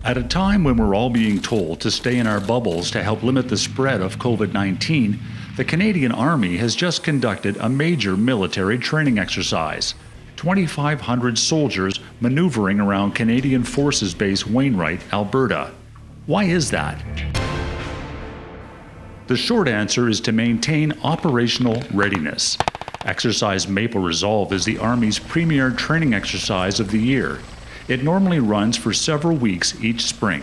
At a time when we're all being told to stay in our bubbles to help limit the spread of COVID-19, the Canadian Army has just conducted a major military training exercise. 2,500 soldiers maneuvering around Canadian Forces Base Wainwright, Alberta. Why is that? The short answer is to maintain operational readiness. Exercise Maple Resolve is the Army's premier training exercise of the year. It normally runs for several weeks each spring,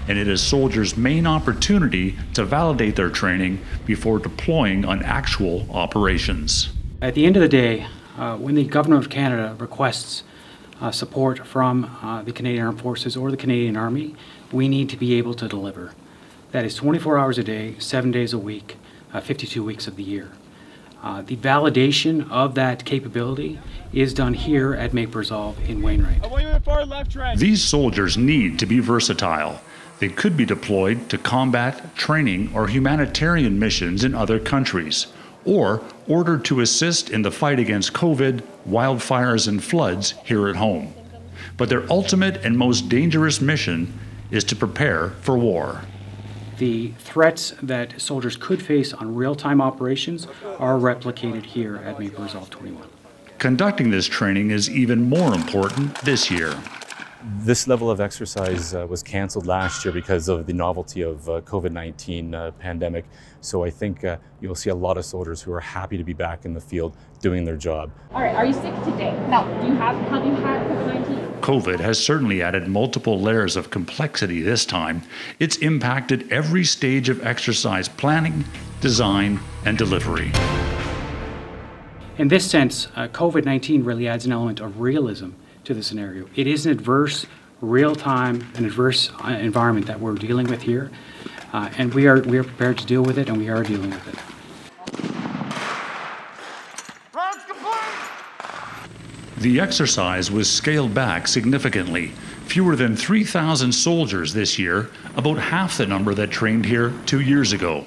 and it is soldiers' main opportunity to validate their training before deploying on actual operations. At the end of the day, when the Government of Canada requests support from the Canadian Armed Forces or the Canadian Army, we need to be able to deliver. That is 24 hours a day, 7 days a week, 52 weeks of the year. The validation of that capability is done here at Maple Resolve in Wainwright. These soldiers need to be versatile. They could be deployed to combat, training, or humanitarian missions in other countries, or ordered to assist in the fight against COVID, wildfires, and floods here at home. But their ultimate and most dangerous mission is to prepare for war. The threats that soldiers could face on real-time operations are replicated here at Maple Resolve 21. Conducting this training is even more important this year. This level of exercise was canceled last year because of the novelty of COVID-19 pandemic. So I think you'll see a lot of soldiers who are happy to be back in the field doing their job. All right, are you sick today? No. Have you had COVID-19? COVID has certainly added multiple layers of complexity this time. It's impacted every stage of exercise planning, design, and delivery. In this sense, COVID-19 really adds an element of realism to the scenario. It is an adverse, real-time, and adverse environment that we're dealing with here, and we are prepared to deal with it, and we are dealing with it. The exercise was scaled back significantly. Fewer than 3,000 soldiers this year, about half the number that trained here 2 years ago,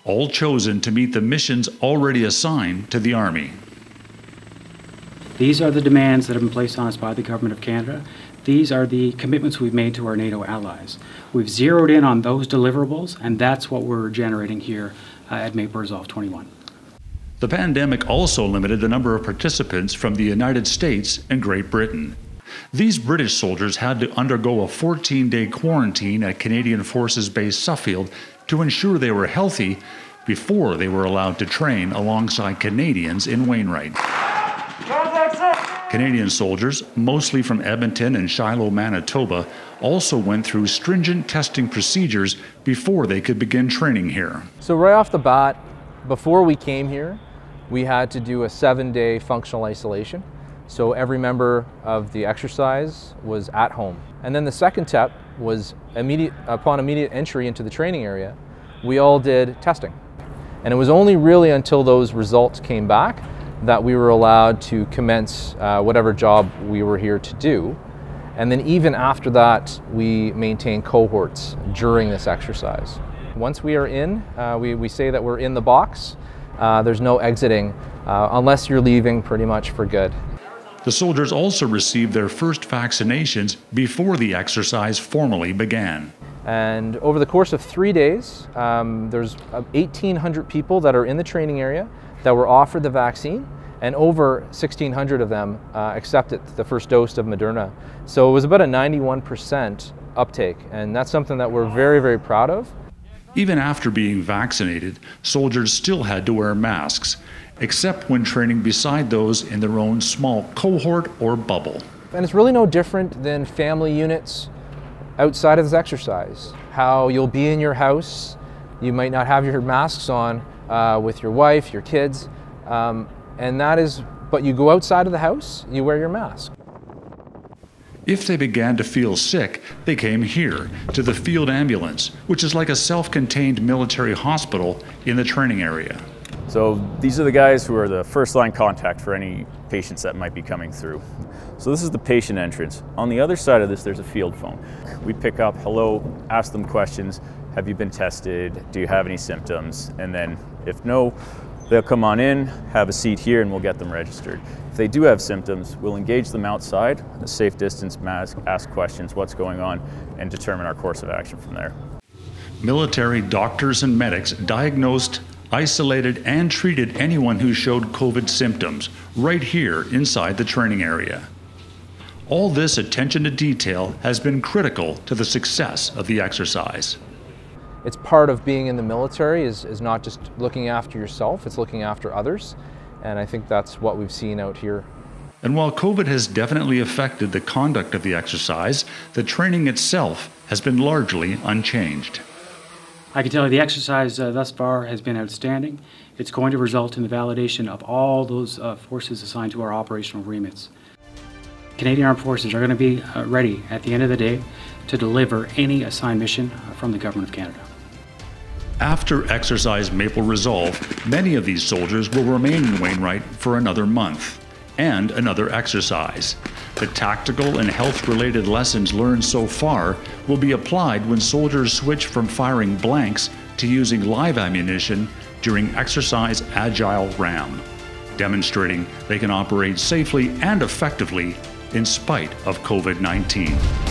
all chosen to meet the missions already assigned to the Army. These are the demands that have been placed on us by the Government of Canada. These are the commitments we've made to our NATO allies. We've zeroed in on those deliverables, and that's what we're generating here at Maple Resolve 21. The pandemic also limited the number of participants from the United States and Great Britain. These British soldiers had to undergo a 14-day quarantine at Canadian Forces Base Suffield to ensure they were healthy before they were allowed to train alongside Canadians in Wainwright. Canadian soldiers, mostly from Edmonton and Shiloh, Manitoba, also went through stringent testing procedures before they could begin training here. So right off the bat, before we came here, we had to do a 7-day functional isolation. So every member of the exercise was at home. And then the second step was upon immediate entry into the training area, we all did testing. And it was only really until those results came back that we were allowed to commence whatever job we were here to do. And then even after that, we maintain cohorts during this exercise. Once we are in, we say that we're in the box. There's no exiting unless you're leaving pretty much for good. The soldiers also received their first vaccinations before the exercise formally began. And over the course of 3 days, there's 1,800 people that are in the training area that were offered the vaccine, and over 1,600 of them accepted the first dose of Moderna. So it was about a 91% uptake, and that's something that we're very, very proud of. Even after being vaccinated, soldiers still had to wear masks, except when training beside those in their own small cohort or bubble. And it's really no different than family units outside of this exercise. How you'll be in your house, you might not have your masks on with your wife, your kids, but you go outside of the house, you wear your mask. If they began to feel sick, they came here to the field ambulance, which is like a self-contained military hospital in the training area. So these are the guys who are the first line contact for any patients that might be coming through. So this is the patient entrance. On the other side of this, there's a field phone. We pick up, hello, ask them questions. Have you been tested? Do you have any symptoms? And then if no, They'll come on in, have a seat here, and we'll get them registered. If they do have symptoms, we'll engage them outside, a safe distance mask, ask questions, what's going on, and determine our course of action from there. Military doctors and medics diagnosed, isolated, and treated anyone who showed COVID symptoms right here inside the training area. All this attention to detail has been critical to the success of the exercise. It's part of being in the military is not just looking after yourself, it's looking after others. And I think that's what we've seen out here. And while COVID has definitely affected the conduct of the exercise, the training itself has been largely unchanged. I can tell you the exercise thus far has been outstanding. It's going to result in the validation of all those forces assigned to our operational remits. Canadian Armed Forces are going to be ready at the end of the day to deliver any assigned mission from the Government of Canada. After Exercise Maple Resolve, many of these soldiers will remain in Wainwright for another month and another exercise. The tactical and health-related lessons learned so far will be applied when soldiers switch from firing blanks to using live ammunition during Exercise Agile RAM, demonstrating they can operate safely and effectively in spite of COVID-19.